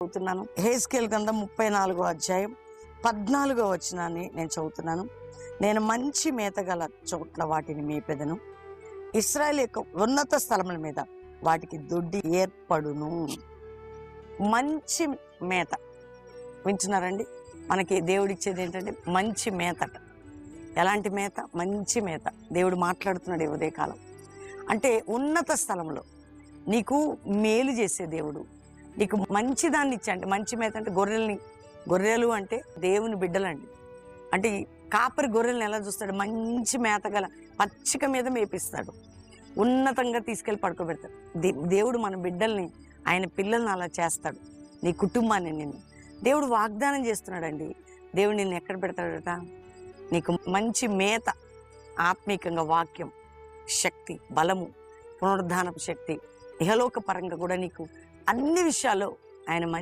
చదువుతున్నాను. యెహెజ్కేలు గ్రంథం 34వ అధ్యాయం 14వ వచనాన్ని నేను చదువుతున్నాను. నేను మంచి మేత గల చోట్ల వాటిని మేపెదను, ఇశ్రాయేలు యొక్క ఉన్నత స్థలముల మీద వాటికి దొడ్డి ఏర్పడును. మంచి మేత వింటున్నారండి? మనకి దేవుడిచ్చేది ఏంటంటే మంచి మేతట. ఎలాంటి మేత? మంచి మేత. దేవుడు మాట్లాడుతున్నాడు ఈ ఉదయకాలం. అంటే ఉన్నత స్థలంలో నీకు మేలు చేసే దేవుడు నీకు మంచి దాన్ని ఇచ్చా. అంటే మంచి మేత అంటే గొర్రెలు అంటే దేవుని బిడ్డలండి. అంటే కాపరి గొర్రెలను ఎలా చూస్తాడు? మంచి మేత గల పచ్చిక మీద మేపిస్తాడు, ఉన్నతంగా తీసుకెళ్ళి పడుకోబెడతాడు. దేవుడు మన బిడ్డల్ని, ఆయన పిల్లల్ని అలా చేస్తాడు. నీ కుటుంబాన్ని నిన్ను దేవుడు వాగ్దానం చేస్తున్నాడండి. దేవుడు నిన్ను ఎక్కడ పెడతాడట? నీకు మంచి మేత, ఆత్మీకంగా వాక్యం, శక్తి, బలము, పునరుద్ధానపు శక్తి, ఇహలోక పరంగా కూడా నీకు అన్ని విషయాల్లో ఆయన మంచి